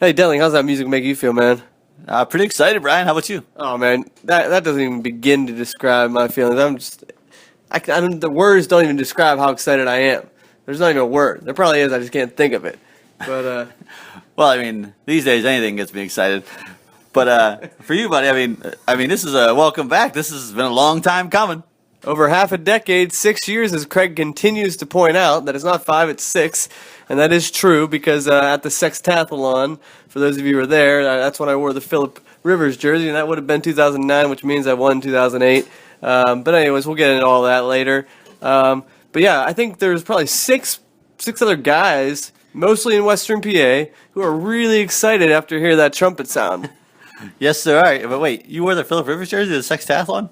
Hey, Delling, how's that music make you feel, man? Pretty excited, Brian. How about you? Oh, man, that doesn't even begin to describe my feelings. The words don't even describe how excited I am. There's not even a word. There probably is. I just can't think of it. But Well, I mean, these days anything gets me excited. But for you, buddy, I mean, this is a welcome back. This has been a long time coming. over half a decade, 6 years, as Craig continues to point out, that it's not 5, it's 6. And that is true because at the Sextathlon, for those of you who were there, that's when I wore the Phillip Rivers jersey, and that would have been 2009, which means I won 2008. But anyways, we'll get into all that later. But yeah, I think there's probably six other guys, mostly in Western PA, who are really excited after hearing that trumpet sound. Yes, there are. But wait, you wore the Phillip Rivers jersey to the Sextathlon?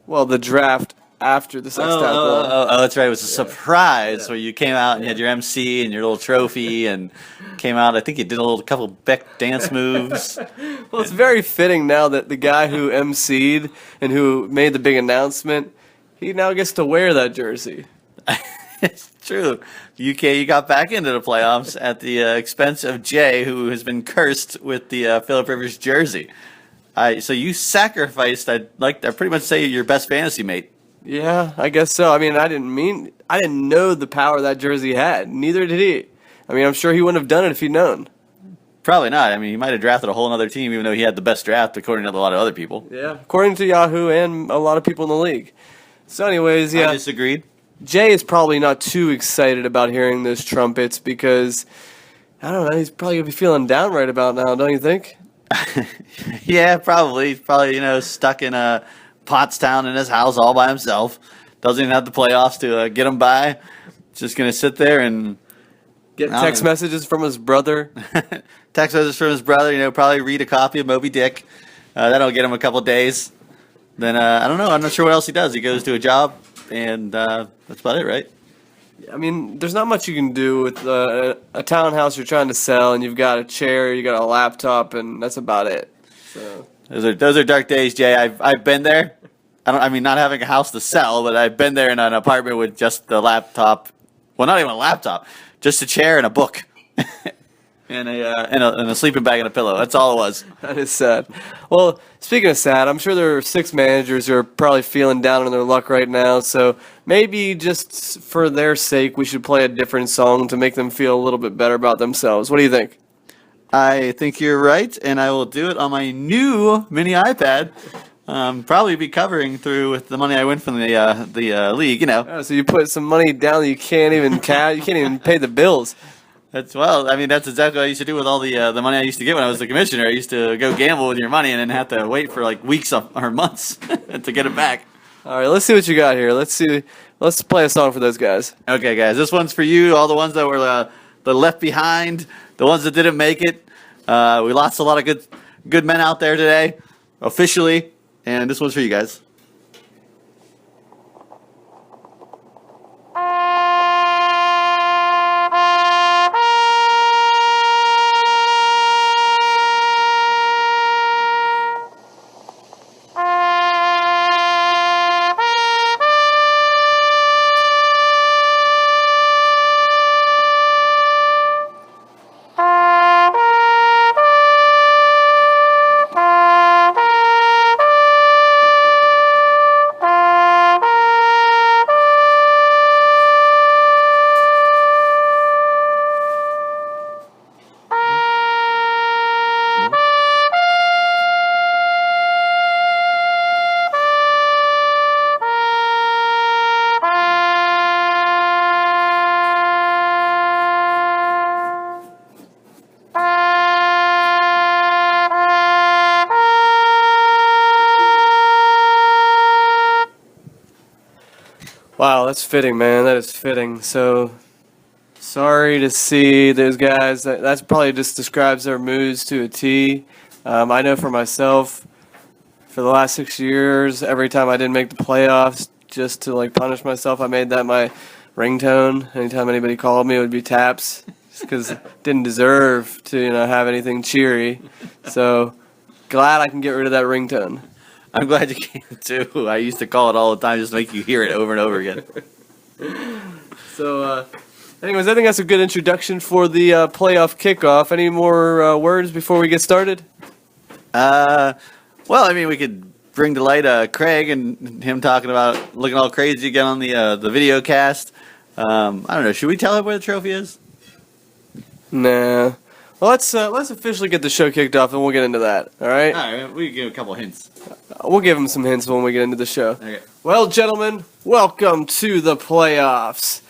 Well, the draft after the Sextathlon. Oh, that's right. It was a surprise where you came out and you had your MC and your little trophy and came out. I think you did a couple Beck dance moves. Well, it's very fitting now that the guy who MC'd and who made the big announcement, he now gets to wear that jersey. It's true. You got back into the playoffs at the expense of Jay, who has been cursed with the Phillip Rivers jersey. So you sacrificed, I'd pretty much say, your best fantasy mate. Yeah, I guess so. I mean, I didn't know the power that jersey had. Neither did he. I mean, I'm sure he wouldn't have done it if he'd known. Probably not. I mean, he might have drafted a whole other team, even though he had the best draft, according to a lot of other people. Yeah, according to Yahoo and a lot of people in the league. So anyways, yeah. I disagreed. Jay is probably not too excited about hearing those trumpets because, I don't know, he's probably going to be feeling down right about now, don't you think? Yeah, probably. He's probably, stuck in Pottstown in his house all by himself. Doesn't even have the playoffs to get him by. Just going to sit there and get text messages from his brother. Text messages from his brother, probably read a copy of Moby Dick. That'll get him a couple days. Then, I don't know. I'm not sure what else he does. He goes to a job, and that's about it, right? I mean, there's not much you can do with a townhouse you're trying to sell, and you've got a chair, you got a laptop, and that's about it. So those are dark days, Jay. I've been there. Not having a house to sell, but I've been there in an apartment with just the laptop. Well, not even a laptop, just a chair and a book, and a sleeping bag and a pillow. That's all it was. That is sad. Well, speaking of sad, I'm sure there are 6 managers who are probably feeling down on their luck right now. So maybe just for their sake, we should play a different song to make them feel a little bit better about themselves. What do you think? I think you're right, and I will do it on my new mini iPad. Probably be covering through with the money I win from the league. Oh, so you put some money down that you can't even you can't even pay the bills. That's exactly what I used to do with all the money I used to get when I was the commissioner. I used to go gamble with your money and then have to wait for like weeks or months to get it back. All right, let's see what you got here. Let's play a song for those guys. Okay, guys, this one's for you. All the ones that were the left behind, the ones that didn't make it. We lost a lot of good men out there today, officially, and this one's for you guys. Wow, that's fitting, man. That is fitting. So, sorry to see those guys. That's probably just describes their moods to a T. I know for myself, for the last 6 years, every time I didn't make the playoffs, just to punish myself, I made that my ringtone. Anytime anybody called me, it would be Taps, just because I didn't deserve to have anything cheery. So, glad I can get rid of that ringtone. I'm glad you came too. I used to call it all the time just to make you hear it over and over again. So, Anyways, I think that's a good introduction for the playoff kickoff. Any more words before we get started? Well, I mean, we could bring to light Craig and him talking about looking all crazy again on the video cast. I don't know. Should we tell him where the trophy is? Nah. Well, let's officially get the show kicked off, and we'll get into that. All right? All right, we can give a couple hints. We'll give him some hints when we get into the show. Okay. Well, gentlemen, welcome to the playoffs.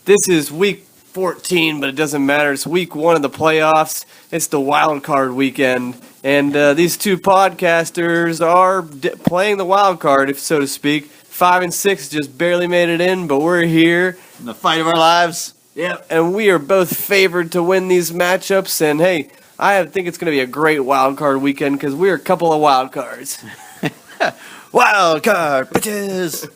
This is week 14, but it doesn't matter. It's week 1 of the playoffs. It's the Wildcard weekend, and these two podcasters are playing the wild card, if so to speak. 5 and 6 just barely made it in, but we're here. In the fight of our lives. Yep, and we are both favored to win these matchups. And hey, I think it's going to be a great wild card weekend because we're a couple of wild cards. Wild card, bitches.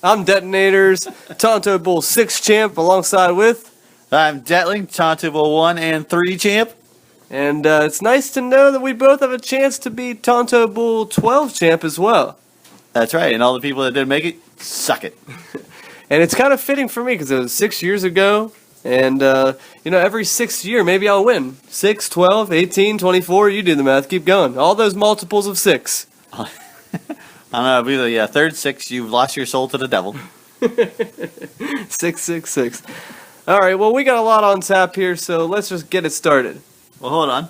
I'm Detonators, Tonto Bull 6 champ, alongside with. I'm Detling, Tonto Bowl 1 and 3 champ. And it's nice to know that we both have a chance to be Tonto Bull 12 champ as well. That's right, and all the people that didn't make it, suck it. And it's kind of fitting for me because it was 6 years ago. And, every 6th year, maybe I'll win. 6, 12, 18, 24, you do the math, keep going. All those multiples of 6. I don't know, it'll be the third 6, you've lost your soul to the devil. 666. All right, well, we got a lot on tap here, so let's just get it started. Well, hold on.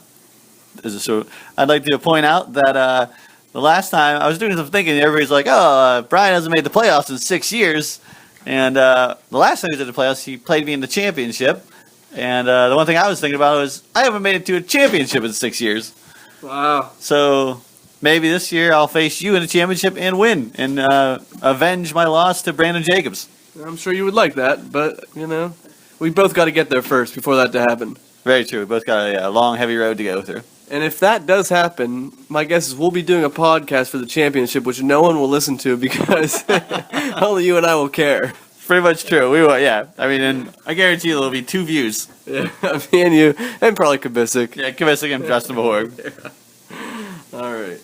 I'd like to point out that the last time I was doing some thinking, everybody's like, Brian hasn't made the playoffs in 6 years. And the last time he was in the playoffs, he played me in the championship. And the one thing I was thinking about was I haven't made it to a championship in 6 years. Wow. So maybe this year I'll face you in a championship and win and avenge my loss to Brandon Jacobs. I'm sure you would like that, but, we both got to get there first before that to happen. Very true. We both got a long, heavy road to go through. And if that does happen, my guess is we'll be doing a podcast for the championship, which no one will listen to because only you and I will care. Pretty much true. We will, yeah. I mean, and I guarantee you there'll be 2 views. Yeah, me and you, and probably Kubisik. Yeah, Kubisik and Justin Mahorg. Yeah. All right.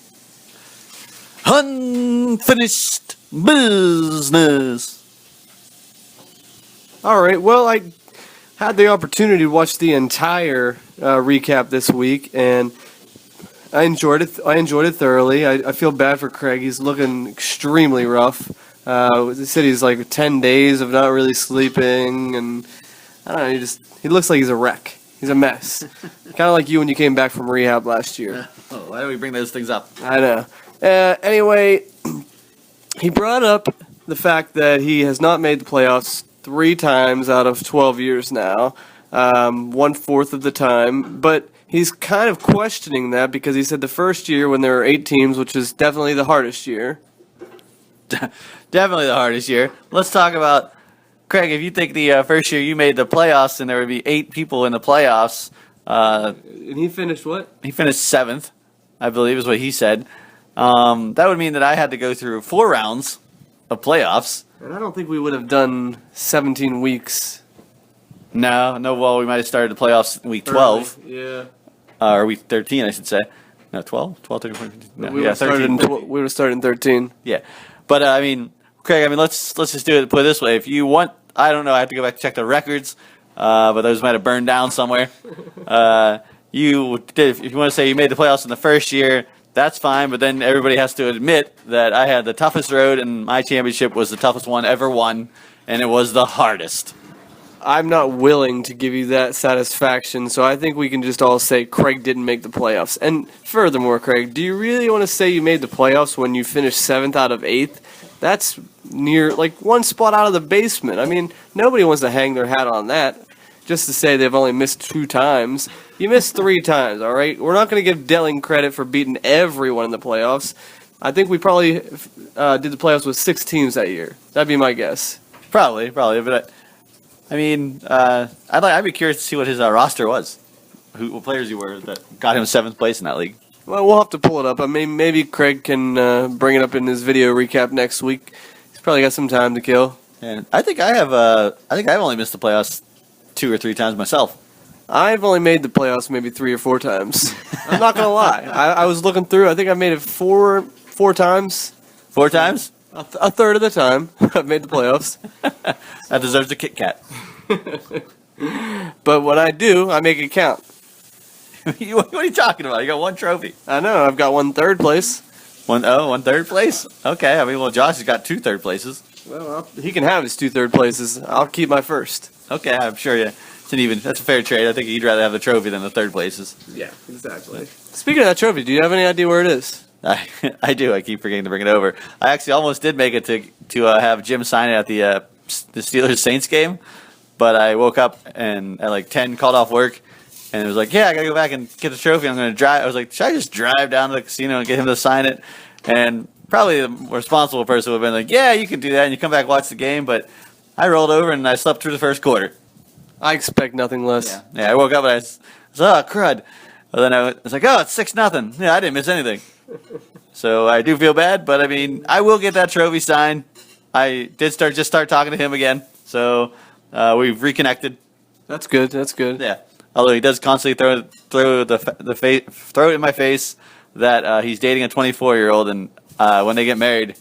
Unfinished business. All right. Well, I had the opportunity to watch the entire recap this week, and I enjoyed it. I enjoyed it thoroughly. I feel bad for Craig. He's looking extremely rough. He said he's like 10 days of not really sleeping, and I don't know. He looks like he's a wreck. He's a mess. Kind of like you when you came back from rehab last year. Oh, why do we bring those things up? I know. Anyway, he brought up the fact that he has not made the playoffs 3 times out of 12 years now, 1/4 of the time. But he's kind of questioning that because he said the first year when there were 8 teams, which is definitely the hardest year. Definitely the hardest year. Let's talk about, Craig, if you think the first year you made the playoffs and there would be 8 people in the playoffs. And he finished what? He finished 7th, I believe is what he said. That would mean that I had to go through 4 rounds of playoffs. And I don't think we would have done 17 weeks. No, well, we might have started the playoffs in week 12. Yeah. Or week 13, I should say. No, 12? 12, 13, 14. No, We would have started in 13. Yeah. But, I mean, Craig, let's just do it, put it this way. If you want, I don't know, I have to go back to check the records, but those might have burned down somewhere. If you want to say you made the playoffs in the first year, that's fine, but then everybody has to admit that I had the toughest road and my championship was the toughest one ever won, and it was the hardest. I'm not willing to give you that satisfaction, so I think we can just all say Craig didn't make the playoffs. And furthermore, Craig, do you really want to say you made the playoffs when you finished 7th out of 8th? That's near, like, 1 spot out of the basement. I mean, nobody wants to hang their hat on that. Just to say they've only missed 2 times. You missed 3 times, all right? We're not going to give Delling credit for beating everyone in the playoffs. I think we probably did the playoffs with 6 teams that year. That'd be my guess. Probably. But I'd be curious to see what his roster was. What players you were that got him 7th place in that league. Well, we'll have to pull it up. I mean, maybe Craig can bring it up in his video recap next week. He's probably got some time to kill. And I think I've only missed the playoffs 2 or 3 times myself. I've only made the playoffs maybe 3 or 4 times. I'm not gonna lie. I was looking through. I think I made it four times. 4 times? A third of the time, I've made the playoffs. That deserves a Kit Kat. But when I do, I make it count. What are you talking about? You got one trophy. I know. I've got one third place. One third place? Okay. I mean, well, Josh has got 2 third places. Well, he can have his 2 third places. I'll keep my first. Okay, I'm sure that's a fair trade. I think you'd rather have the trophy than the third places. Yeah, exactly. Speaking of that trophy, do you have any idea where it is? I do. I keep forgetting to bring it over. I actually almost did make it to have Jim sign it at the Steelers Saints game, but I woke up and at like 10 called off work, and it was like, yeah, I gotta go back and get the trophy. I'm gonna drive. I was like, should I just drive down to the casino and get him to sign it? And probably the responsible person would have been like, yeah, you can do that, and you come back and watch the game. But I rolled over and I slept through the first quarter. I expect nothing less. Yeah. I woke up and I was oh crud. Well, then I was like, oh, it's 6-0. Yeah, I didn't miss anything. So I do feel bad, but I mean, I will get that trophy signed. I did start talking to him again, so we've reconnected. That's good. That's good. Yeah. Although he does constantly throw it in my face that he's dating a 24-year-old, and when they get married,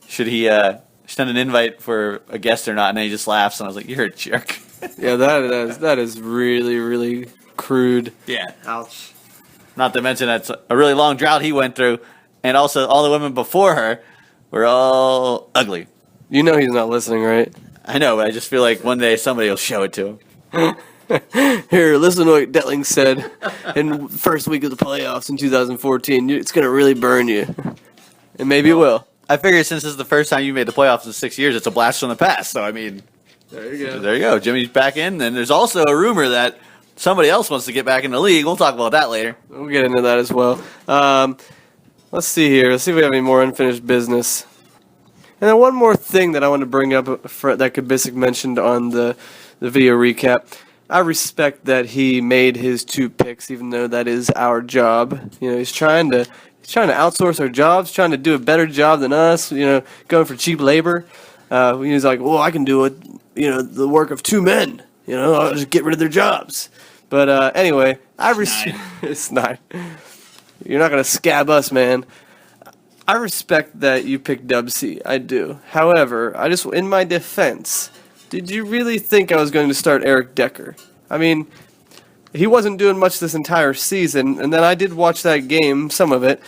should he send an invite for a guest or not? And then he just laughs, and I was like, "You're a jerk." Yeah, that is really, really crude. Yeah. Ouch. Not to mention that's a really long drought he went through, and also all the women before her were all ugly. You know he's not listening, right? I know, but I just feel like one day somebody will show it to him. Here, listen to what Detling said in the first week of the playoffs in 2014. It's going to really burn you. And maybe it will. I figure since this is the first time you made the playoffs in 6 years, it's a blast from the past. So, I mean, there you go. There you go. Jimmy's back in. And there's also a rumor that somebody else wants to get back in the league. We'll talk about that later. We'll get into that as well. Let's see here. Let's see if we have any more unfinished business. And then one more thing that I want to bring up that Kubisic mentioned on the video recap. I respect that he made his 2 picks, even though that is our job. You know, he's trying to outsource our jobs, trying to do a better job than us. You know, going for cheap labor. He's like, well, I can do it. You know, the work of 2 men. You know, I'll just get rid of their jobs. But anyway, it's not. You're not gonna scab us, man. I respect that you picked Dub C. I do. However, in my defense, did you really think I was going to start Eric Decker? I mean, he wasn't doing much this entire season, and then I did watch that game, some of it,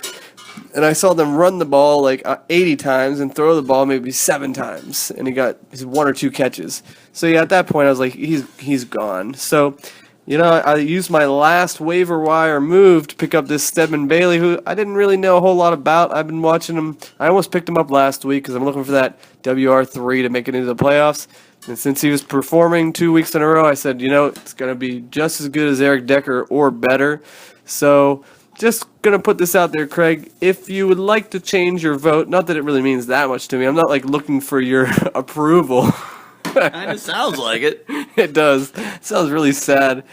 and I saw them run the ball like 80 times and throw the ball maybe 7 times, and he got his 1 or 2 catches. So yeah, at that point I was like, he's gone. So, you know, I used my last waiver wire move to pick up this Stedman Bailey, who I didn't really know a whole lot about. I've been watching him. I almost picked him up last week because I'm looking for that WR3 to make it into the playoffs. And since he was performing 2 weeks in a row, I said, you know, it's going to be just as good as Eric Decker or better. So just going to put this out there, Craig. If you would like to change your vote, not that it really means that much to me. I'm not like looking for your approval. Kind of sounds like it. It does. It sounds really sad.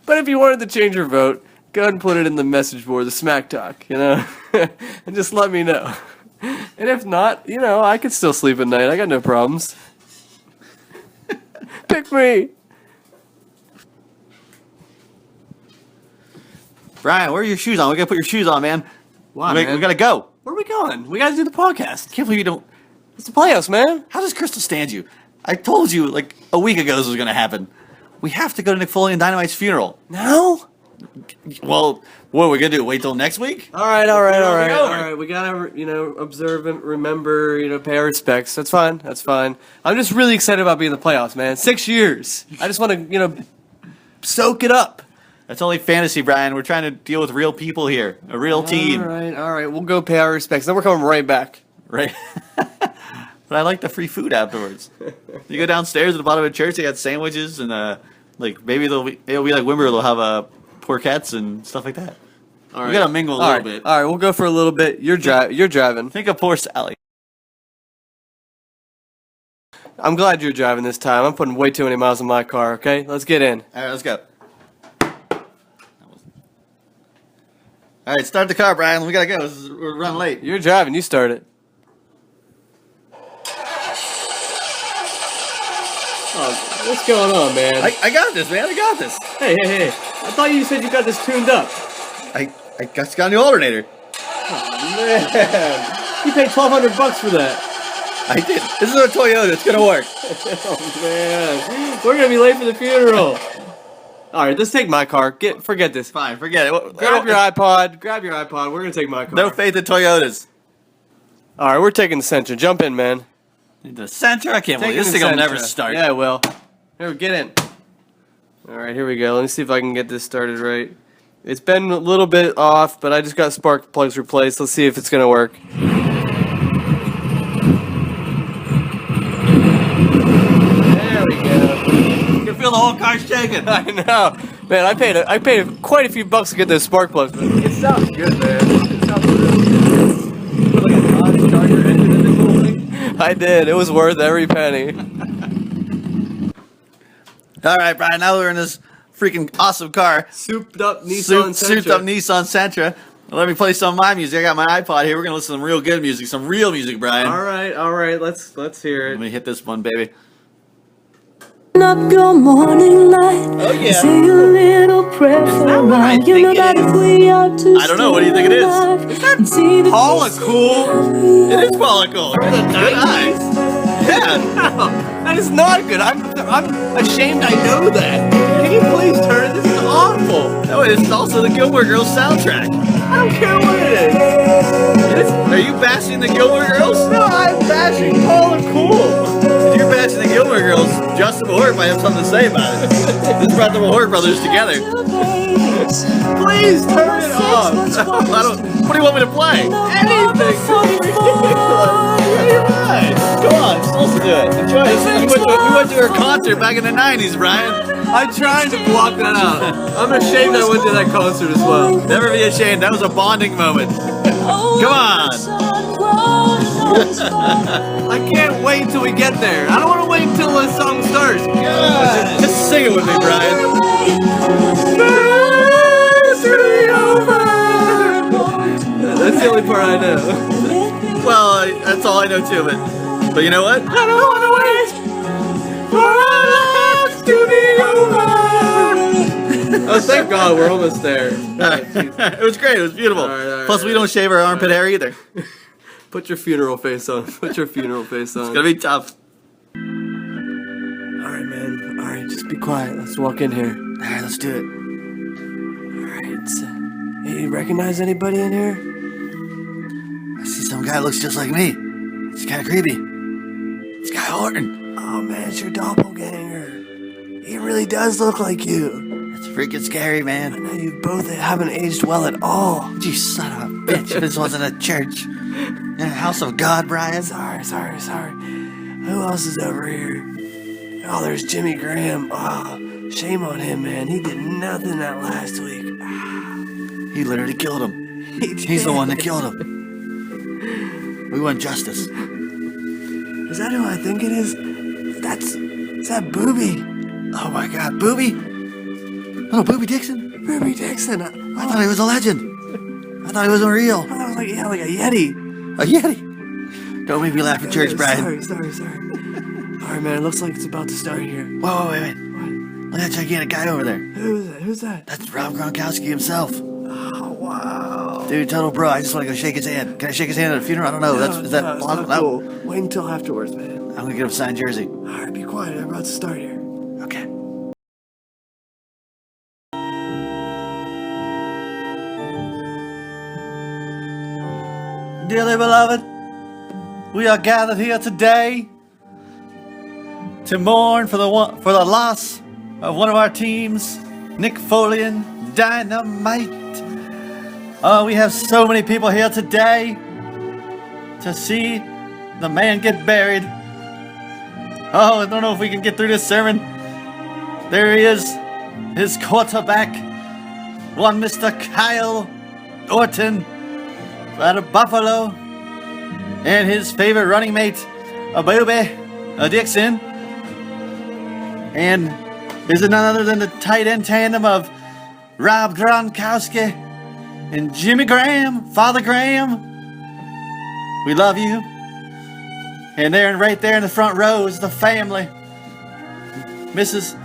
But if you wanted to change your vote, go ahead and put it in the message board, the Smack Talk, you know, and just let me know. And if not, you know, I could still sleep at night. I got no problems. Pick me. Brian, where are your shoes on? We got to put your shoes on, man. Why, We got to go. Where are we going? We got to do the podcast. Can't believe you don't. It's the playoffs, man. How does Crystal stand you? I told you like a week ago this was going to happen. We have to go to Nick Foley and Dynamite's funeral. No? Well, what are we going to do? Wait till next week? All right. We gotta, you know, observe and remember, you know, pay our respects. That's fine. I'm just really excited about being in the playoffs, man. 6 years. I just want to, you know, soak it up. That's only fantasy, Brian. We're trying to deal with real people here, a real team. All right. We'll go pay our respects. Then we're coming right back. Right. But I like the free food afterwards. You go downstairs at the bottom of the church, they got sandwiches and like maybe it'll be like Wimber. They'll have porkettes and stuff like that. All right. We gotta mingle a little bit. All right, we'll go for a little bit. You're driving. Think of poor Sally. I'm glad you're driving this time. I'm putting way too many miles on my car. Okay, let's get in. All right, let's go. All right, start the car, Brian. We gotta go. We're running late. You're driving. You start it. Oh, what's going on, man? I got this, man. I got this. Hey. I thought you said you got this tuned up. I just got a new alternator. Oh, man. You paid $1,200 for that. I did. This is a Toyota. It's gonna work. Oh man, we're gonna be late for the funeral. All right, let's take my car. Forget this. Fine, forget it. Grab your iPod. We're gonna take my car. No faith in Toyotas. All right, we're taking the Sentra. Jump in, man. The Sentra? I can't believe this thing will never start. Yeah, it will. Here, get in. All right, here we go. Let me see if I can get this started right. It's been a little bit off, but I just got spark plugs replaced. Let's see if it's gonna work. There we go. You can feel the whole car shaking. I know, man. I paid quite a few bucks to get those spark plugs, but it sounds good, man. It sounds really good. Put like a Dodge Charger engine in this whole thing. I did. It was worth every penny. All right, Brian. Now we're in this freaking awesome car. Souped up Nissan Sentra. Souped up Nissan Sentra. Let me play some of my music. I got my iPod here. We're gonna listen to some real good music, some real music, Brian. All right. Let's hear Let it. me hit this one, baby. Up your morning light. Oh yeah. Say a little prayer for that what I mine. You know think it that is? if we are to I don't know. What do you think it is? is? Paula Cool. It is Paula Cole. Good eyes. Yeah. No, that is not good. I'm ashamed I know that. Can you please turn it? This is awful. No, it's also the Gilmore Girls soundtrack. I don't care what it is. Are you bashing the Gilmore Girls? No, I'm bashing Paula Cool. If you're bashing the Gilmore Girls, Justin Mahort might have something to say about it. This brought the Mahort brothers together. Please turn it off. What do you want me to play? Anything. Come on, let's listen to it. Enjoy it. We went to her concert back in the 90s, Brian. I'm trying to block that out. I'm ashamed I went to that concert as well. Never be ashamed. That was a bonding moment. Come on. I can't wait till we get there. I don't want to wait until the song starts. Just sing it with me, Brian. That's the only part I know. Well, that's all I know too, but you know what? I don't want to wait for our lives to be over. Oh, thank God, we're almost there. It was great. It was beautiful. All right, Plus, we don't shave our armpit hair either. Put your funeral face on. Put your funeral face on. It's gonna be tough. All right, man. All right, just be quiet. Let's walk in here. All right, let's do it. All right. Hey, you recognize anybody in here? I see some guy that looks just like me. It's kind of creepy. It's Guy Horton. Oh man, it's your doppelganger. He really does look like you. It's freaking scary, I man. know you both haven't aged well at all. You son of a bitch. This wasn't a church. In a house of God, Brian. Sorry. Who else is over here? Oh, there's Jimmy Graham. Oh, shame on him, man. He did nothing that last week. He literally killed him. He's the one that killed him. We want justice. Is that who I think it is? Is that Booby? Oh my God, Booby? Oh, Booby Dixon? Booby Dixon. I thought he was a legend. I thought he wasn't real. I thought it was like a Yeti. A Yeti? Don't make me laugh in church, Brian. Sorry. All right, man. It looks like it's about to start here. Whoa, wait. What? Look at that gigantic guy over there. Who's that? That's Rob Gronkowski himself. Oh, wow. Dude, total bro. I just want to go shake his hand. Can I shake his hand at a funeral? I don't know. Is that it's possible? not cool. Wait until afterwards, man. I'm going to get him a signed jersey. All right, be quiet. I'm about to start here. Okay. Dearly beloved, we are gathered here today to mourn for the loss of one of our teams, Nick Folian Dynamite. Oh, we have so many people here today to see the man get buried. Oh, I don't know if we can get through this sermon. There he is, his quarterback, one Mr. Kyle Orton out of Buffalo, and his favorite running mate, Booby Dixon. And is it none other than the tight end tandem of Rob Gronkowski and Jimmy Graham, Father Graham. We love you. And right there in the front row is the family. Mrs.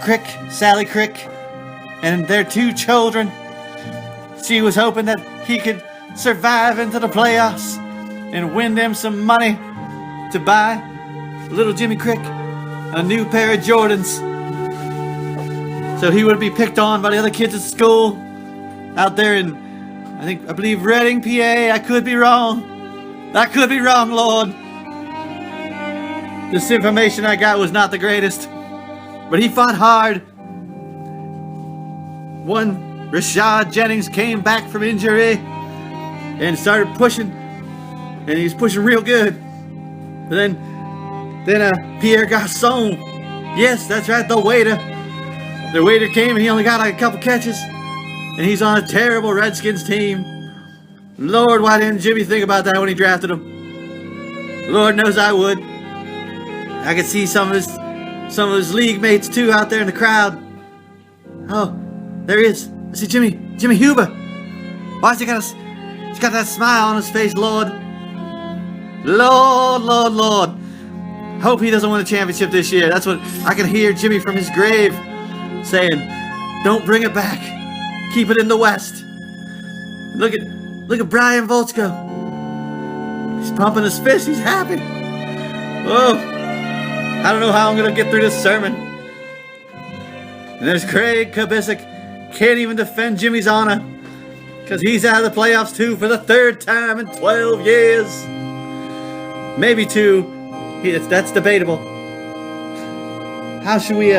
Crick, Sally Crick, and their 2 children. She was hoping that he could survive into the playoffs and win them some money to to buy little Jimmy Crick a new pair of Jordans. So he would be picked on by the other kids at school out there in, I believe Reading, PA. I could be wrong. Lord. This information I got was not the greatest, but he fought hard. One Rashad Jennings came back from injury and started pushing, and he was pushing real good. But then Pierre Garçon, yes, that's right, the waiter. The waiter came and he only got like a couple catches, and he's on a terrible Redskins team. Lord, why didn't Jimmy think about that when he drafted him? Lord knows I would. I could see some of his league mates too out there in the crowd. Oh, there he is. I see Jimmy Huber. Why's he's got that smile on his face, Lord. Lord. Hope he doesn't win a championship this year. That's what I can hear Jimmy from his grave saying. Don't bring it back. Keep it in the West. Look at Brian Voltzko. He's pumping his fist. He's happy. Oh, I don't know how I'm going to get through this sermon. And there's Craig Kubisic. Can't even defend Jimmy's honor because he's out of the playoffs too for the third time in 12 years. Maybe two. That's debatable. How should we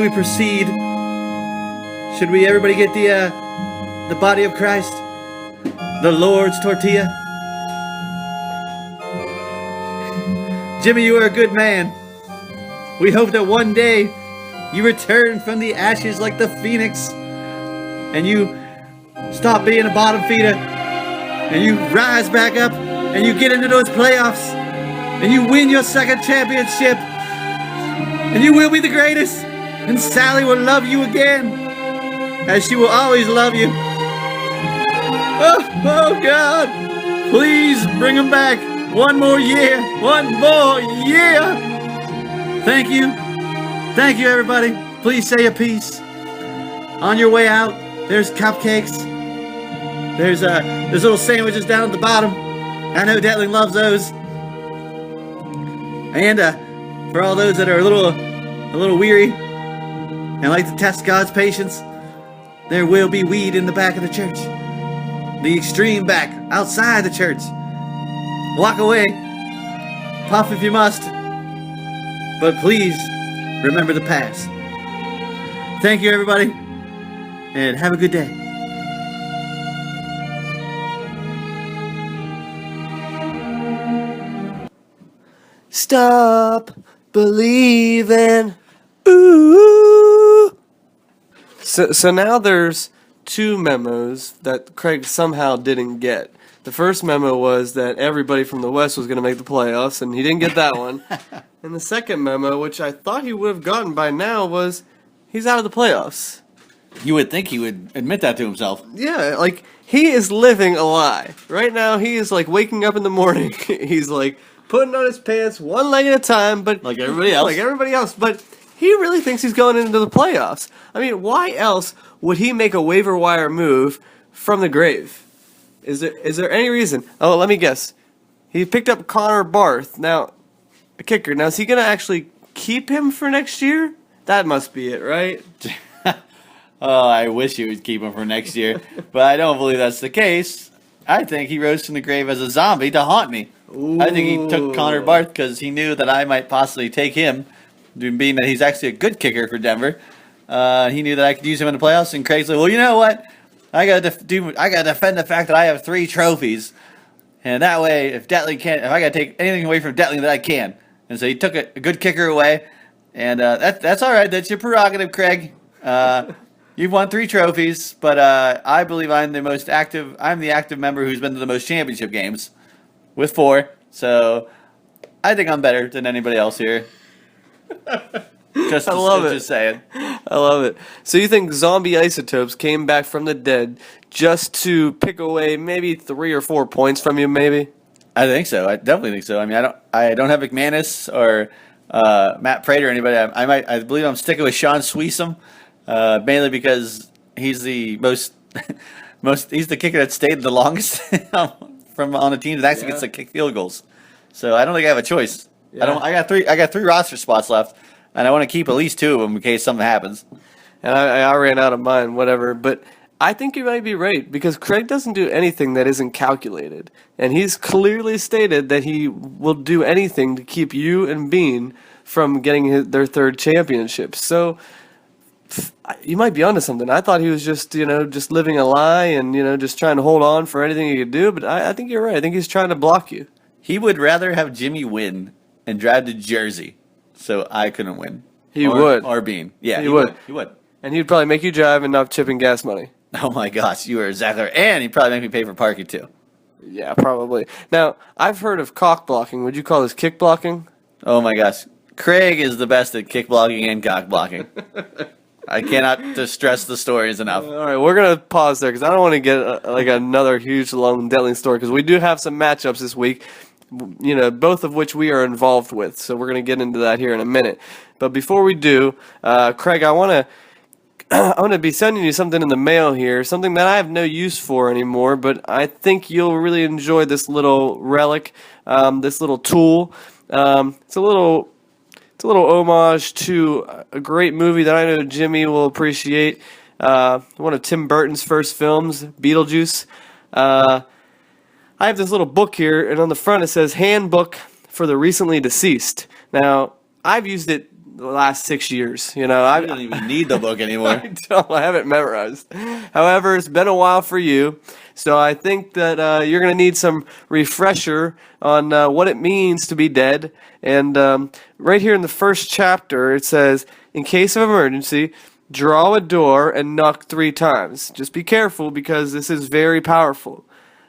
proceed? Should we everybody get the body of Christ? The Lord's tortilla? Jimmy, you are a good man. We hope that one day you return from the ashes like the phoenix and you stop being a bottom feeder and you rise back up and you get into those playoffs and you win your second championship and you will be the greatest and Sally will love you again as she will always love you. Oh God, please bring him back one more year. Thank you everybody. Please say a piece. On your way out, there's cupcakes. There's little sandwiches down at the bottom. I know Detling loves those. And for all those that are a little weary and like to test God's patience, there will be weed in the back of the church. The extreme back, outside the church. Walk away. Puff if you must. But please remember the past. Thank you everybody. And have a good day. Stop believing. Ooh. So now there's two memos that Craig somehow didn't get. The first memo was that everybody from the West was going to make the playoffs, and he didn't get that one. And the second memo, which I thought he would have gotten by now, was he's out of the playoffs. You would think he would admit that to himself. Yeah, like, he is living a lie. Right now, he is, like, waking up in the morning. He's, like, putting on his pants one leg at a time, but... Like everybody else. But he really thinks he's going into the playoffs. I mean, why else would he make a waiver wire move from the grave? Is there any reason? Oh, let me guess. He picked up Connor Barth. Now, a kicker. Now, is he going to actually keep him for next year? That must be it, right? Oh, I wish he would keep him for next year, but I don't believe that's the case. I think he rose from the grave as a zombie to haunt me. Ooh. I think he took Connor Barth because he knew that I might possibly take him, being that he's actually a good kicker for Denver. He knew that I could use him in the playoffs, and Craig's like, well, you know what? I gotta defend the fact that I have 3 trophies, and that way, if I gotta take anything away from Detling, that I can. And so he took a good kicker away, and that's all right. That's your prerogative, Craig. You've won 3 trophies, but I believe I'm the active member who's been to the most championship games, with 4. So I think I'm better than anybody else here. Just saying. I love it. So you think zombie isotopes came back from the dead just to pick away maybe 3 or 4 points from you, maybe? I think so. I definitely think so. I mean, I don't have McManus or Matt Prater or anybody. I believe I'm sticking with Sean Sweesum, mainly because he's the he's the kicker that stayed the longest from on the team that actually gets to kick field goals. So I don't think I have a choice. Yeah. I got three roster spots left, and I want to keep at least two of them in case something happens. And I ran out of mine, whatever. But I think you might be right because Craig doesn't do anything that isn't calculated. And he's clearly stated that he will do anything to keep you and Bean from getting their third championship. So you might be onto something. I thought he was just, just living a lie and, just trying to hold on for anything he could do. But I think you're right. I think he's trying to block you. He would rather have Jimmy win and drive to Jersey so I couldn't win. He would. Or Bean. Yeah, He would. He would. And he'd probably make you drive and not chipping gas money. Oh my gosh, you are exactly right. And he'd probably make me pay for parking too. Yeah, probably. Now, I've heard of cock blocking. Would you call this kick blocking? Oh my gosh. Craig is the best at kick blocking and cock blocking. I cannot distress the stories enough. All right, we're going to pause there because I don't want to get another huge, long, deadly story because we do have some matchups this week, both of which we are involved with. So we're going to get into that here in a minute. But before we do, Craig, I want to be sending you something in the mail here, something that I have no use for anymore, but I think you'll really enjoy this little relic, this little tool. It's a little homage to a great movie that I know Jimmy will appreciate. One of Tim Burton's first films, Beetlejuice. I have this little book here, and on the front it says Handbook for the Recently Deceased. Now, I've used it the last 6 years. I don't even need the book anymore. I have it memorized. However, it's been a while for you, so I think that you're going to need some refresher on what it means to be dead. And right here in the first chapter, it says, in case of emergency, draw a door and knock 3 times. Just be careful because this is very powerful.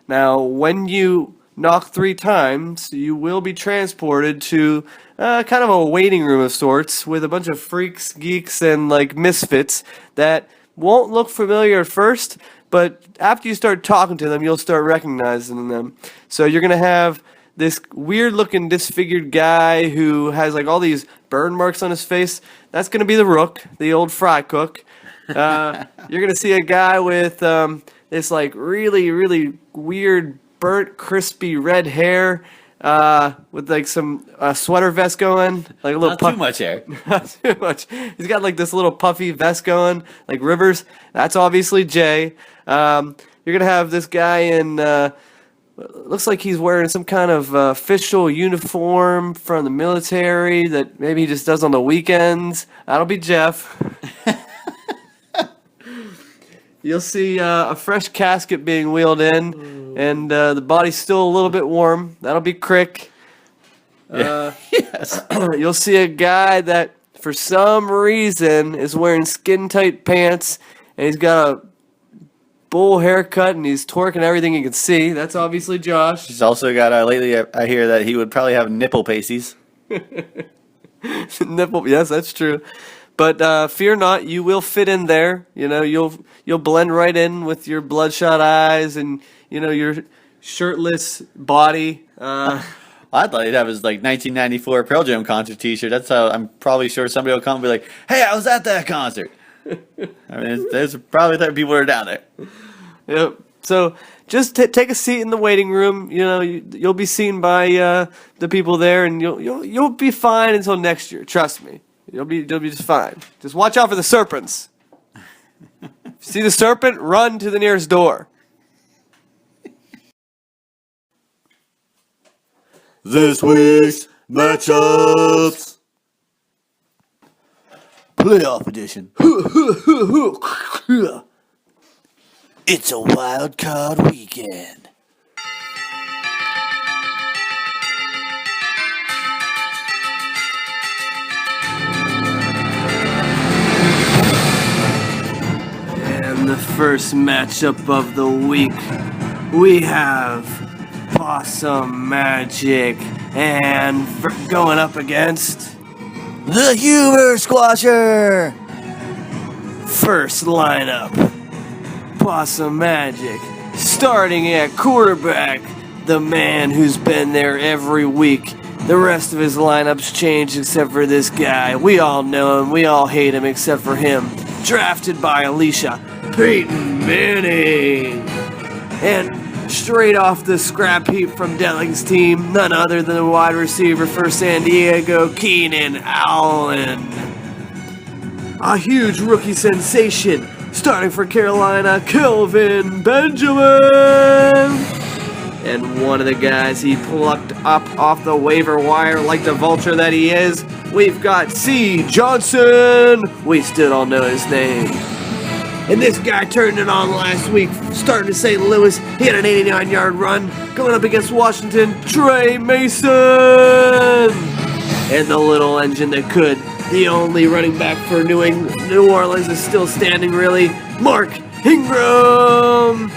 Now, when you knock 3 times, you will be transported to kind of a waiting room of sorts with a bunch of freaks, geeks, and misfits that won't look familiar at first, but after you start talking to them, you'll start recognizing them. So you're going to have this weird-looking, disfigured guy who has all these burn marks on his face. That's going to be the Rook, the old fry cook. You're going to see a guy with this really, really weird, burnt, crispy red hair with some sweater vest going, a little Not too much hair. Not too much. He's got this little puffy vest going, like Rivers. That's obviously Jay. You're gonna have this guy in. Looks like he's wearing some kind of official uniform from the military that maybe he just does on the weekends. That'll be Jeff. You'll see a fresh casket being wheeled in, and the body's still a little bit warm. That'll be Crick. Yes. You'll see a guy that, for some reason, is wearing skin-tight pants, and he's got a bowl haircut, and he's twerking everything you can see. That's obviously Josh. He's also got, lately I hear that he would probably have nipple pasties. Nipple, yes, that's true. But fear not, you will fit in there. You'll blend right in with your bloodshot eyes and your shirtless body. I thought he'd have his 1994 Pearl Jam concert T-shirt. That's how I'm probably sure somebody will come and be like, "Hey, I was at that concert." I mean, there's probably other people that are down there. Yep. So just take a seat in the waiting room. You'll be seen by the people there, and you'll be fine until next year. Trust me. You'll be just fine. Just watch out for the serpents. If you see the serpent, run to the nearest door. This week's matchups. Playoff edition. It's a wild card weekend. And the first matchup of the week, we have Possum Magic and going up against The Humor Squasher. first lineup. Possum Magic, starting at quarterback, the man who's been there every week. The rest of his lineups changed except for this guy. We all know him, we all hate him except for him. Drafted by Alicia, Peyton Manning. And straight off the scrap heap from Delling's team, none other than the wide receiver for San Diego, Keenan Allen. A huge rookie sensation, starting for Carolina, Kelvin Benjamin. And one of the guys he plucked up off the waiver wire like the vulture that he is, we've got C. Johnson. We still don't know his name. And this guy turned it on last week, starting to St. Louis. He had an 89-yard run going up against Washington, Trey Mason. And the little engine that could, the only running back for New Orleans is still standing, really, Mark Ingram.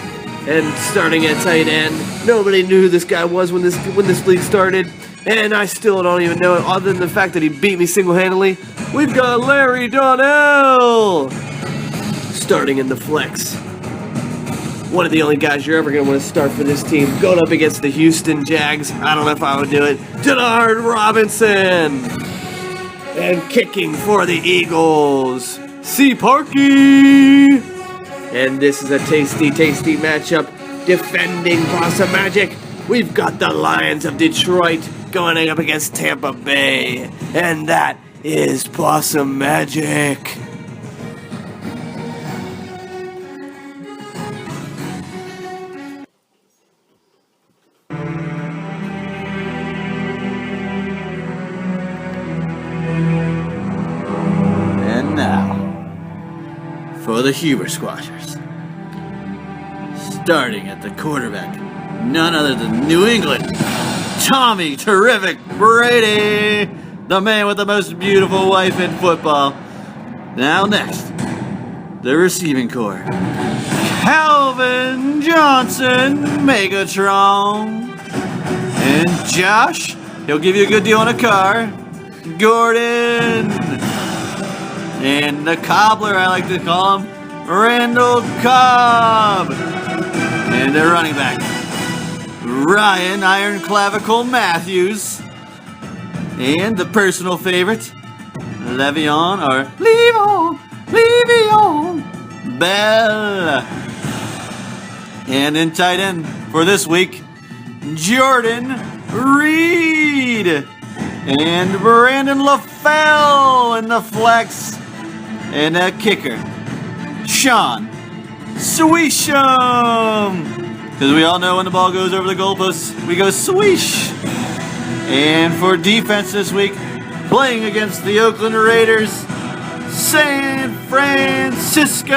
And starting at tight end, nobody knew who this guy was when this league started. And I still don't even know it, other than the fact that he beat me single-handedly. We've got Larry Donnell starting in the flex. One of the only guys you're ever going to want to start for this team, going up against the Houston Jags. I don't know if I would do it. Denard Robinson. And kicking for the Eagles, C. Parkey. And this is a tasty, tasty matchup. Defending Possum Magic, we've got the Lions of Detroit going up against Tampa Bay. And that is Possum Magic. And now, for the Huber Squashers. Starting at the quarterback, none other than New England, Tommy Terrific Brady, the man with the most beautiful wife in football. Now next, the receiving corps, Calvin Johnson, Megatron, and Josh, he'll give you a good deal on a car, Gordon, and the cobbler, I like to call him, Randall Cobb. And their running back, Ryan Iron Clavicle Matthews. And the personal favorite, Le'Veon Bell. And in tight end for this week, Jordan Reed. And Brandon LaFell in the flex. And a kicker, Sean Swisham. Because we all know when the ball goes over the goalposts, we go swish. And for defense this week, playing against the Oakland Raiders, San Francisco.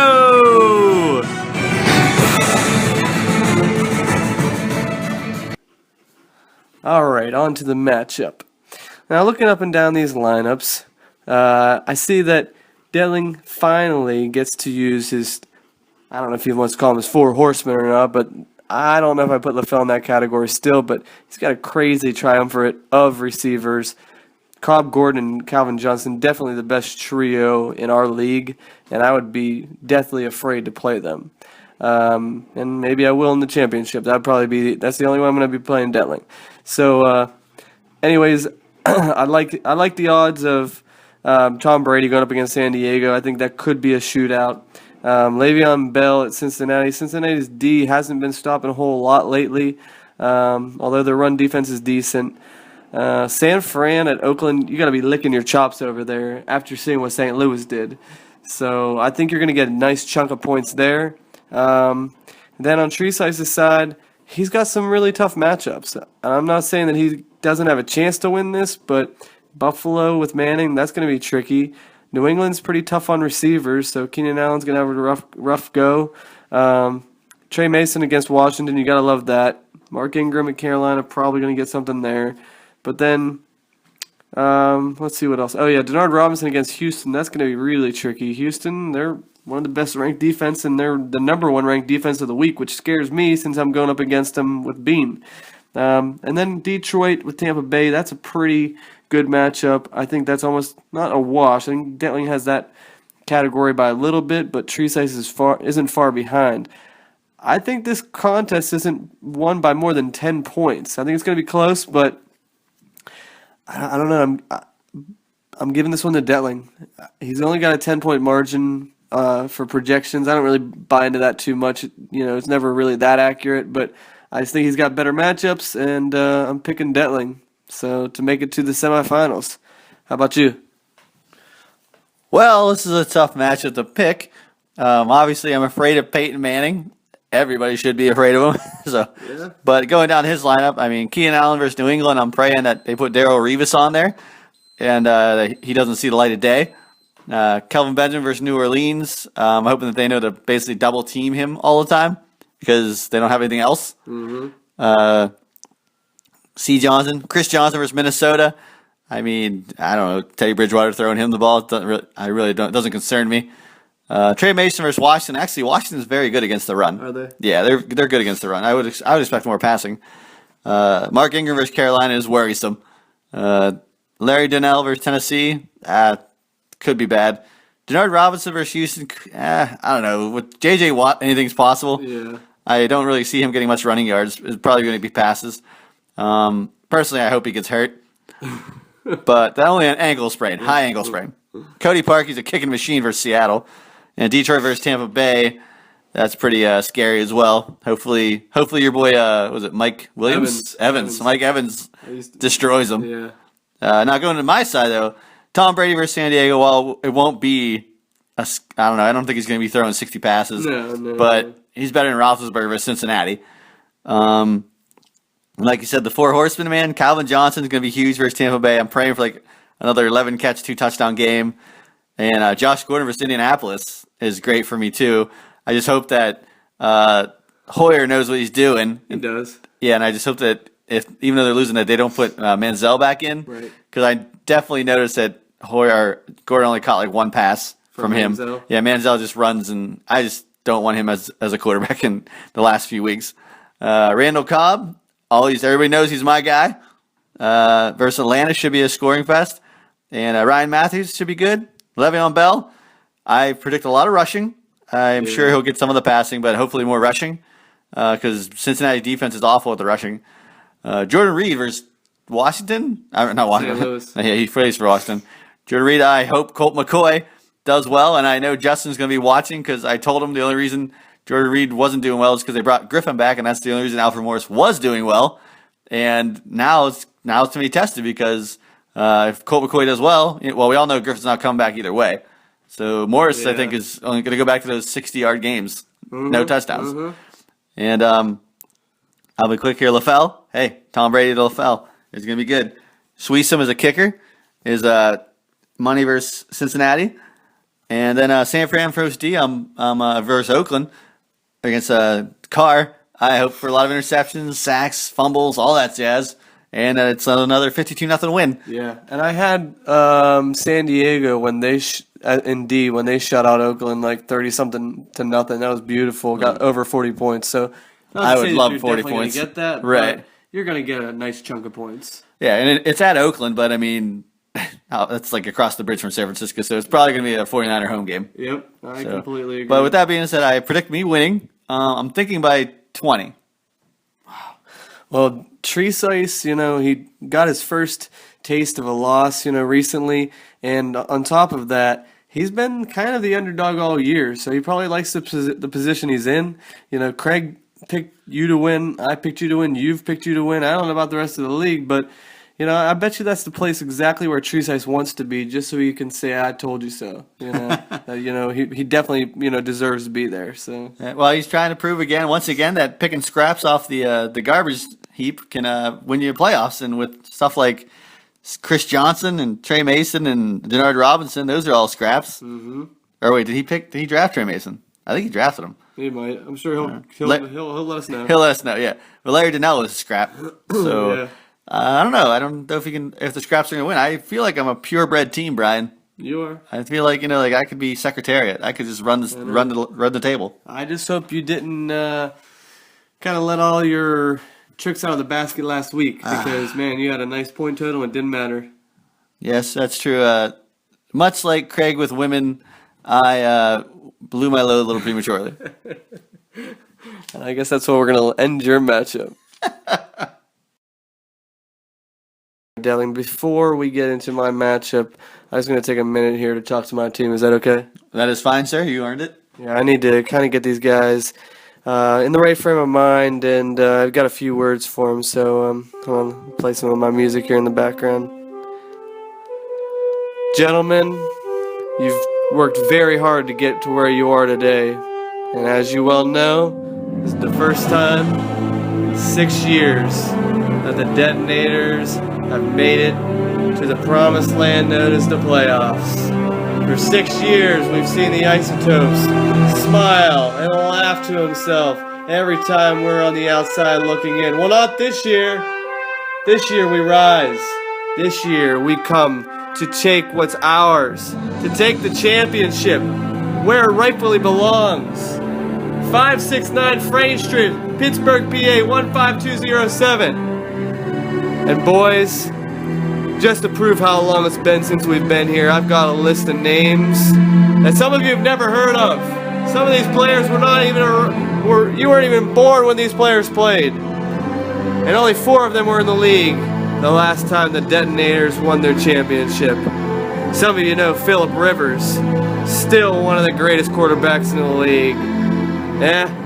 All right, on to the matchup. Now, looking up and down these lineups, I see that Delling finally gets to use his, I don't know if he wants to call him his four horsemen or not, but I don't know if I put LaFell in that category still, but he's got a crazy triumvirate of receivers. Cobb, Gordon, and Calvin Johnson, definitely the best trio in our league, and I would be deathly afraid to play them. And maybe I will in the championship. That's the only one I'm going to be playing Detling. So, anyways, I like the odds of Tom Brady going up against San Diego. I think that could be a shootout. Le'Veon Bell at Cincinnati. Cincinnati's D hasn't been stopping a whole lot lately, although their run defense is decent. San Fran at Oakland, you got to be licking your chops over there after seeing what St. Louis did. So I think you're going to get a nice chunk of points there. Then on Tree Slice's side, he's got some really tough matchups. I'm not saying that he doesn't have a chance to win this, but Buffalo with Manning, that's going to be tricky. New England's pretty tough on receivers, so Keenan Allen's going to have a rough go. Trey Mason against Washington, you got to love that. Mark Ingram at Carolina, probably going to get something there. But then, let's see what else. Oh, yeah, Denard Robinson against Houston, that's going to be really tricky. Houston, they're one of the best ranked defense, and they're the number one ranked defense of the week, which scares me since I'm going up against them with Bean. And then Detroit with Tampa Bay, that's a pretty good matchup. I think that's almost not a wash. I think Detling has that category by a little bit, but Tree Size isn't far behind. I think this contest isn't won by more than 10 points. I think it's going to be close, but I don't know. I'm giving this one to Detling. He's only got a 10-point margin for projections. I don't really buy into that too much. You know, it's never really that accurate, but I just think he's got better matchups, and I'm picking Detling. So to make it to the semifinals. How about you? Well, this is a tough matchup to pick. Obviously, I'm afraid of Peyton Manning. Everybody should be afraid of him. Yeah. But going down his lineup, I mean, Keenan Allen versus New England. I'm praying that they put Darrell Revis on there, and he doesn't see the light of day. Kelvin Benjamin versus New Orleans. I'm hoping that they know to basically double team him all the time because they don't have anything else. Mm-hmm. Chris Johnson versus Minnesota. I mean, I don't know. Teddy Bridgewater throwing him the ball. I really don't. It doesn't concern me. Trey Mason versus Washington. Actually, Washington's very good against the run. Are they? Yeah, they're good against the run. I would expect more passing. Mark Ingram versus Carolina is worrisome. Larry Donnell versus Tennessee. Could be bad. Denard Robinson versus Houston. I don't know. With J.J. Watt, anything's possible. Yeah. I don't really see him getting much running yards. It's probably going to be passes. Personally, I hope he gets hurt. But that only an ankle sprain, high ankle sprain. Cody Parkey's a kicking machine versus Seattle. And Detroit versus Tampa Bay, that's pretty scary as well. Hopefully your boy, was it Mike Williams? Evans. Mike Evans destroys them. Yeah. Now going to my side, though, Tom Brady versus San Diego, while it won't be, I don't know, I don't think he's going to be throwing 60 passes. No. But he's better than Roethlisberger versus Cincinnati. Like you said, the four horsemen, man, Calvin Johnson's going to be huge versus Tampa Bay. I'm praying for like another 11 catch, 2 touchdown game. And Josh Gordon versus Indianapolis is great for me too. I just hope that Hoyer knows what he's doing. He does. Yeah, and I just hope that even though they're losing, that they don't put Manziel back in. Right. Because I definitely noticed that Gordon only caught like one pass from him. Manziel? Yeah, Manziel just runs, and I just don't want him as a quarterback in the last few weeks. Randall Cobb, everybody knows he's my guy. Versus Atlanta should be a scoring fest. And Ryan Matthews should be good. Le'Veon Bell, I predict a lot of rushing. I'm sure he'll get some of the passing, but hopefully more rushing because Cincinnati defense is awful at the rushing. Jordan Reed versus Washington? Not Washington. St. Louis. Yeah, he plays for Washington. Jordan Reed, I hope Colt McCoy does well, and I know Justin's going to be watching because I told him the only reason Jordan Reed wasn't doing well is because they brought Griffin back, and that's the only reason Alfred Morris was doing well. And now it's to be tested because if Colt McCoy does well, we all know Griffin's not coming back either way. So Morris, I think, is only going to go back to those 60-yard games, no touchdowns. Mm-hmm. And I'll be quick here. LaFell, hey, Tom Brady to LaFell. It's going to be good. Sweesom as a kicker is money versus Cincinnati. And then San Fran versus D, I'm versus Oakland against Carr. I hope for a lot of interceptions, sacks, fumbles, all that jazz. And it's another 52-0 win. Yeah, and I had San Diego when they when they shut out Oakland like 30-something to nothing. That was beautiful. Got over 40 points. So I would love 40 points. Get that, right? But you're gonna get a nice chunk of points. Yeah, and it's at Oakland, but I mean, it's like across the bridge from San Francisco, so it's probably gonna be a 49er home game. Yep, I completely agree. But with that being said, I predict me winning. I'm thinking by 20. Well, Treesice, he got his first taste of a loss, recently. And on top of that, he's been kind of the underdog all year. So he probably likes the position he's in. Craig picked you to win. I picked you to win. You've picked you to win. I don't know about the rest of the league, but, I bet you that's the place exactly where Treesice wants to be just so he can say, I told you so. He definitely, deserves to be there. So. Well, he's trying to prove once again, that picking scraps off the garbage heap can win you playoffs. And with stuff like Chris Johnson and Trey Mason and Denard Robinson, those are all scraps. Mm-hmm. Or wait, did he draft Trey Mason? I think he drafted him. He might. I'm sure he'll let us know. He'll let us know, yeah. But Larry Donnell was a scrap. So yeah. I don't know. I don't know if the scraps are going to win. I feel like I'm a purebred team, Brian. You are. I feel like I could be secretariat. I could just run the table. I just hope you didn't kind of let all your tricks out of the basket last week because man, you had a nice point total and it didn't matter. Yes, that's true. Much like Craig with women, I blew my load a little prematurely. And I guess that's what we're gonna end your matchup. Delling, before we get into my matchup, I was going to take a minute here to talk to my team. Is that okay? That is fine, sir. You earned it. Yeah, I need to kind of get these guys in the right frame of mind, and I've got a few words for him. So hold on, play some of my music here in the background. Gentlemen, you've worked very hard to get to where you are today, and as you well know, this is the first time in 6 years that the Detonators have made it to the promised land known as the playoffs. For 6 years, we've seen the Isotopes smile and laugh to himself every time we're on the outside looking in. Well, not this year. This year we rise. This year we come to take what's ours, to take the championship where it rightfully belongs. 569 Frayne Street, Pittsburgh, PA 15207. And boys, just to prove how long it's been since we've been here, I've got a list of names that some of you have never heard of. Some of these players were not even, you weren't even born when these players played. And only 4 of them were in the league the last time the Detonators won their championship. Some of you know Phillip Rivers, still one of the greatest quarterbacks in the league.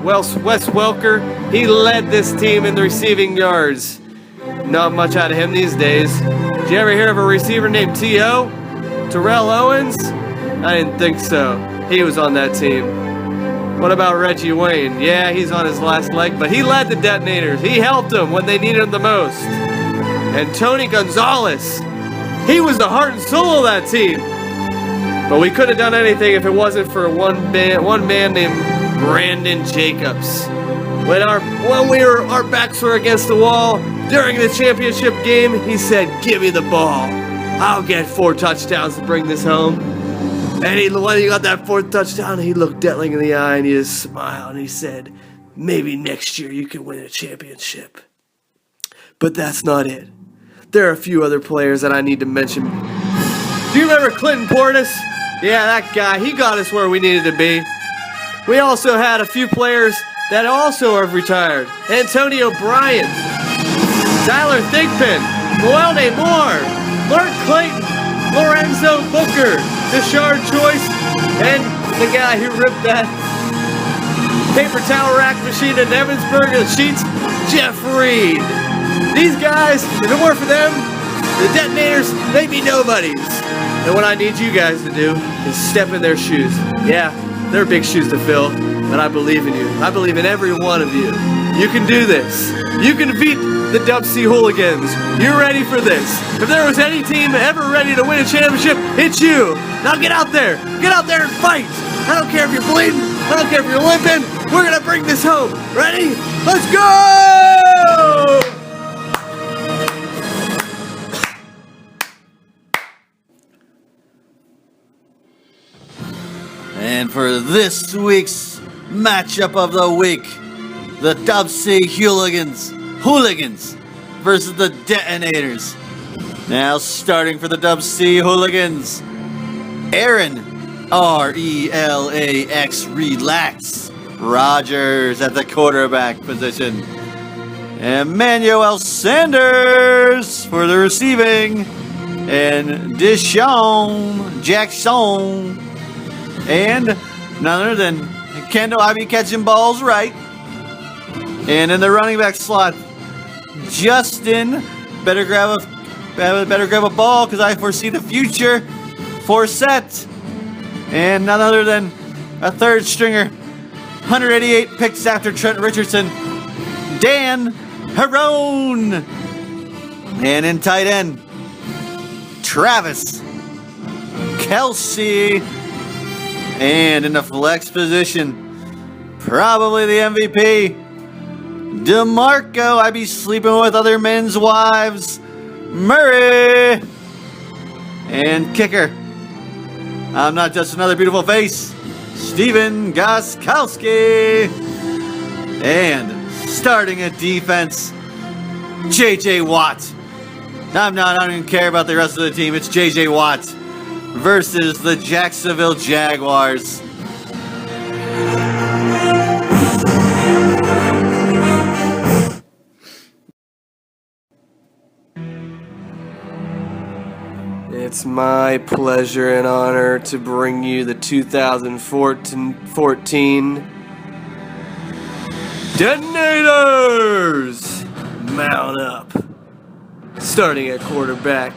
Wes Welker, he led this team in the receiving yards. Not much out of him these days. Did you ever hear of a receiver named T.O.? Terrell Owens? I didn't think so. He was on that team. What about Reggie Wayne? Yeah, he's on his last leg, but he led the Detonators. He helped them when they needed him the most. And Tony Gonzalez, he was the heart and soul of that team. But we couldn't have done anything if it wasn't for one man named Brandon Jacobs. When our backs were against the wall during the championship game, he said, "Give me the ball. I'll get 4 touchdowns to bring this home." And when he got that 4th touchdown, he looked Detling in the eye and he just smiled and he said, "Maybe next year you can win a championship." But that's not it. There are a few other players that I need to mention. Do you remember Clinton Portis? Yeah, that guy. He got us where we needed to be. We also had a few players that also have retired. Antonio Bryant, Tyler Thigpen, Moelde Moore, Mark Clayton, Lorenzo Booker, Deshard Choice, and the guy who ripped that paper towel rack machine in Evansburg and Sheets, Jeff Reed. These guys, if it weren't for them, the Detonators, they'd be nobodies. And what I need you guys to do is step in their shoes. Yeah, they're big shoes to fill, but I believe in you. I believe in every one of you. You can do this. You can beat the Dub C Hooligans. You're ready for this. If there was any team ever ready to win a championship, it's you. Now get out there. Get out there and fight. I don't care if you're bleeding. I don't care if you're limping. We're going to bring this home. Ready? Let's go! And for this week's matchup of the week, the Dub C Hooligans versus the Detonators. Now starting for the Dub C Hooligans, Aaron, R-E-L-A-X, Rogers at the quarterback position. Emmanuel Sanders for the receiving. And Deshaun Jackson. And none other than Kendall, I be catching balls right. And in the running back slot, Justin, better grab a ball because I foresee the future. Forsett, and none other than a third stringer, 188 picks after Trent Richardson, Dan Harone. And in tight end, Travis Kelsey. And in the flex position, probably the MVP, DeMarco, I be sleeping with other men's wives, Murray. And kicker, I'm not just another beautiful face, Steven Goskowski. And starting at defense, J.J. Watt. I don't even care about the rest of the team. It's J.J. Watt versus the Jacksonville Jaguars. It's my pleasure and honor to bring you the 2014 Detonators! Mount up. Starting at quarterback,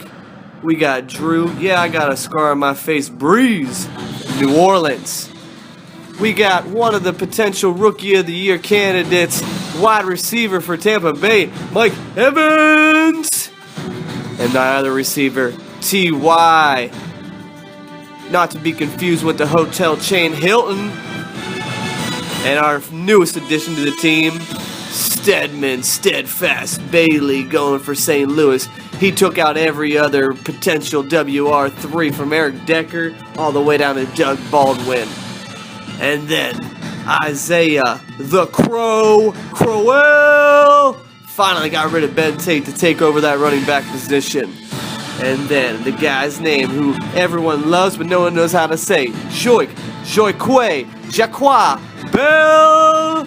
we got Drew. Yeah, I got a scar on my face. Breeze, New Orleans. We got one of the potential Rookie of the Year candidates, wide receiver for Tampa Bay, Mike Evans. And the other receiver, T.Y. Not to be confused with the hotel chain Hilton. And our newest addition to the team, Stedman Steadfast Bailey, going for St. Louis. He took out every other potential WR3 from Eric Decker all the way down to Doug Baldwin. And then Isaiah the Crowell finally got rid of Ben Tate to take over that running back position. And then the guy's name who everyone loves but no one knows how to say, Joique Bell.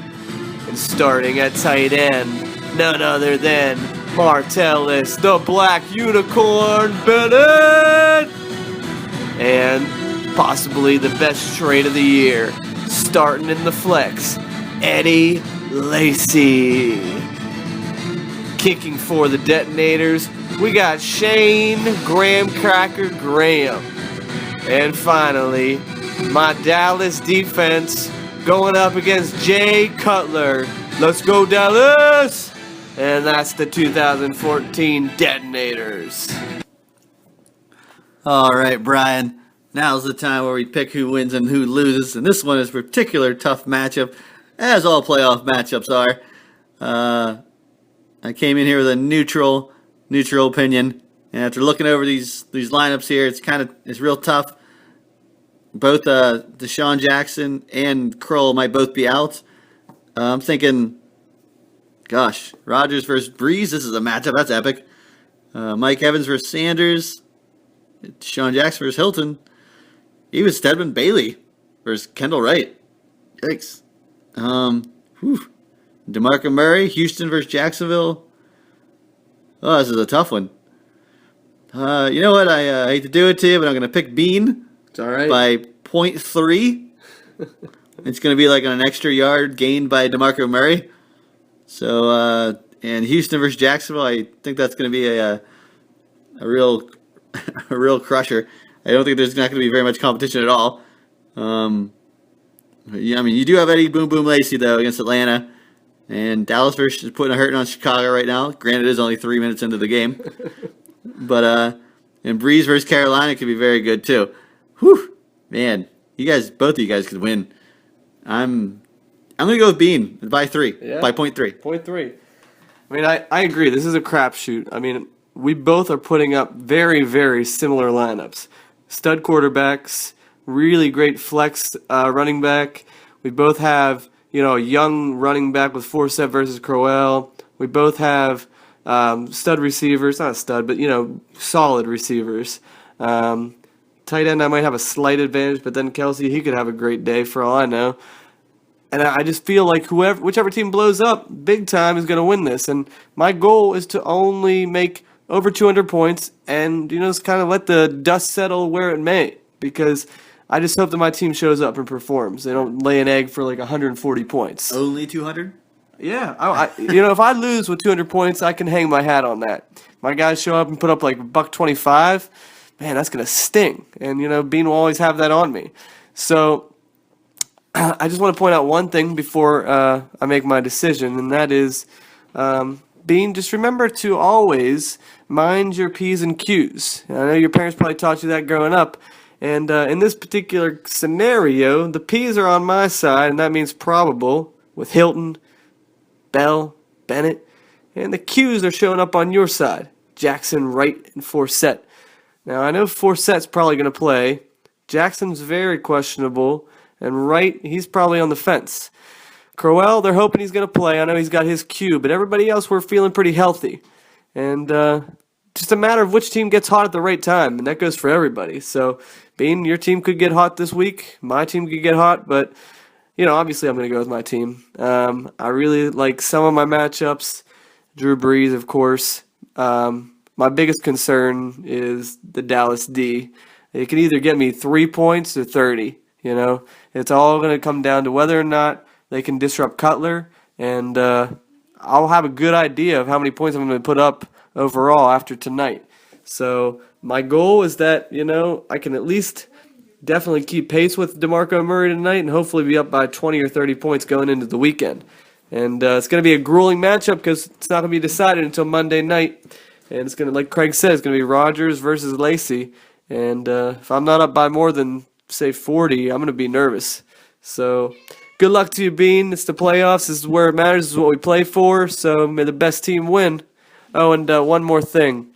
And starting at tight end, none other than Martellus, the Black Unicorn Bennett. And possibly the best trade of the year, starting in the flex, Eddie Lacy. Kicking for the Detonators, we got Shane Graham Cracker Graham. And finally, my Dallas defense going up against Jay Cutler. Let's go, Dallas! And that's the 2014 Detonators. All right, Brian. Now's the time where we pick who wins and who loses. And this one is a particular tough matchup, as all playoff matchups are. I came in here with a neutral opinion. And after looking over these lineups here, it's real tough. Both Deshaun Jackson and Kroll might both be out. I'm thinking, gosh, Rodgers versus Breeze. This is a matchup. That's epic. Mike Evans versus Sanders. Deshaun Jackson versus Hilton. Even Stedman Bailey versus Kendall Wright. Yikes. DeMarco Murray, Houston versus Jacksonville. Oh, this is a tough one. You know what? I hate to do it to you, but I'm going to pick Bean. It's all right. By 0.3. It's going to be like an extra yard gained by DeMarco Murray. So, and Houston versus Jacksonville, I think that's going to be a real crusher. I don't think there's not going to be very much competition at all. Yeah, I mean, you do have Eddie Boom Boom Lacy, though, against Atlanta. And Dallas versus putting a hurting on Chicago right now. Granted, it is only 3 minutes into the game. But, and Breeze versus Carolina could be very good, too. Whew. Man, both of you guys could win. I'm going to go with Bean by 3, by 0.3. 0.3. I mean, I agree. This is a crapshoot. I mean, we both are putting up very, very similar lineups. Stud quarterbacks, really great flex running back. We both have, a young running back with Forsett versus Crowell. We both have stud receivers, not a stud, but, solid receivers. Tight end, I might have a slight advantage, but then Kelsey, he could have a great day for all I know. And I just feel like whichever team blows up big time is going to win this. And my goal is to only make over 200 points and, just kind of let the dust settle where it may. Because I just hope that my team shows up and performs. They don't lay an egg for like 140 points. Only 200? Yeah. If I lose with 200 points, I can hang my hat on that. My guys show up and put up like $125. Man, that's going to sting. And, Bean will always have that on me. So I just want to point out one thing before I make my decision, and that is, Bean, just remember to always mind your P's and Q's. I know your parents probably taught you that growing up. And in this particular scenario, the P's are on my side, and that means probable with Hilton, Bell, Bennett. And the Q's are showing up on your side, Jackson, Wright, and Forsett. Now, I know Forsett's probably going to play. Jackson's very questionable. And Wright, he's probably on the fence. Crowell, they're hoping he's going to play. I know he's got his cue, but everybody else, we're feeling pretty healthy. And just a matter of which team gets hot at the right time, and that goes for everybody. So, Bean, your team could get hot this week. My team could get hot, but, obviously I'm going to go with my team. I really like some of my matchups. Drew Brees, of course. My biggest concern is the Dallas D. It can either get me 3 points or 30. It's all going to come down to whether or not they can disrupt Cutler and I'll have a good idea of how many points I'm going to put up overall after tonight. So my goal is that, I can at least definitely keep pace with DeMarco Murray tonight and hopefully be up by 20 or 30 points going into the weekend. And it's going to be a grueling matchup because it's not going to be decided until Monday night. And it's going to, like Craig said, it's going to be Rogers versus Lacey. And if I'm not up by more than, say, 40, I'm going to be nervous. So good luck to you, Bean. It's the playoffs. This is where it matters. This is what we play for. So may the best team win. Oh, and one more thing.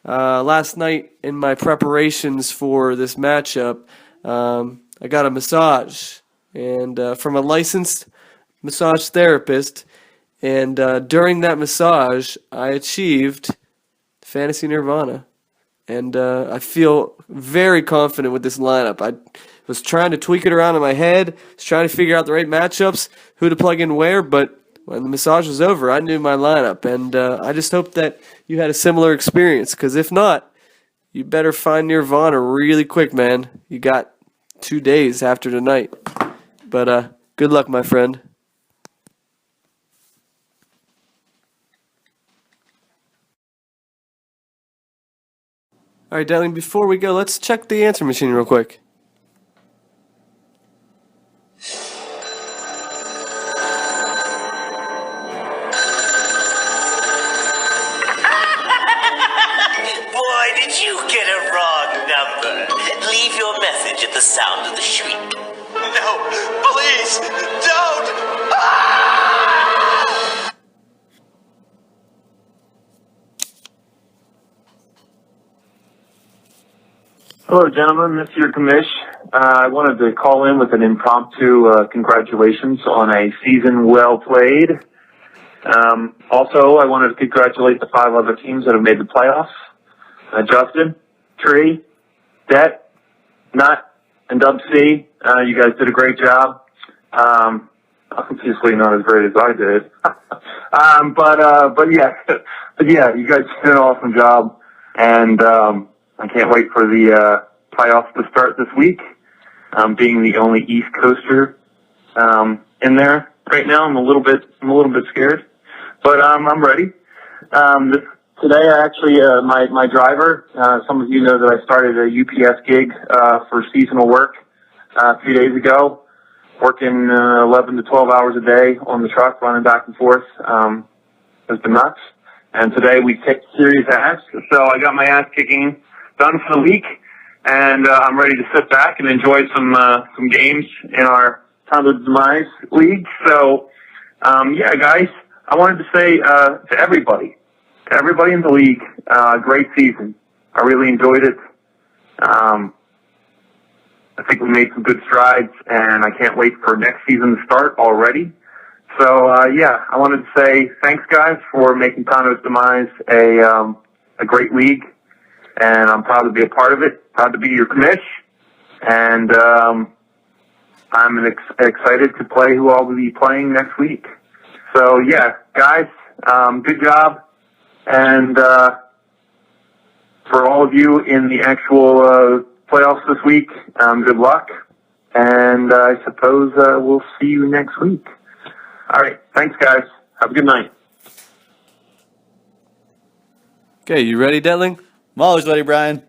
Last night in my preparations for this matchup, I got a massage and from a licensed massage therapist. And during that massage, I achieved Fantasy Nirvana. And I feel very confident with this lineup. I was trying to tweak it around in my head, was trying to figure out the right matchups, who to plug in where, but when the massage was over, I knew my lineup. And I just hope that you had a similar experience, because if not, you better find Nirvana really quick, man. You got 2 days after tonight. But good luck, my friend. All right, darling, before we go, let's check the answer machine real quick. Boy, did you get a wrong number. Leave your message at the sound of the shriek. No, please, don't! Hello, gentlemen. This is your commish. I wanted to call in with an impromptu congratulations on a season well played. Also, I wanted to congratulate the 5 other teams that have made the playoffs. Justin, Tree, Det, Nut, and Dub C. You guys did a great job. Obviously not as great as I did. But yeah, you guys did an awesome job. And I can't wait for the playoffs to start this week. Being the only East Coaster in there right now, I'm a little bit scared, but I'm ready. Today, I actually my driver. Some of you know that I started a UPS gig for seasonal work 3 days ago, working 11 to 12 hours a day on the truck, running back and forth. It's been nuts. And today we kicked serious ass, so I got my ass kicking done for the week, and I'm ready to sit back and enjoy some games in our Time of Demise League. So, yeah, guys, I wanted to say to everybody in the league, great season. I really enjoyed it. I think we made some good strides, and I can't wait for next season to start already. So, yeah, I wanted to say thanks, guys, for making Time of Demise a great league. And I'm proud to be a part of it, proud to be your commish, and I'm excited to play who I'll be playing next week. So, yeah, guys, good job, and for all of you in the actual playoffs this week, good luck, and I suppose we'll see you next week. All right, thanks, guys. Have a good night. Okay, you ready, Detling? I'm always ready, Brian.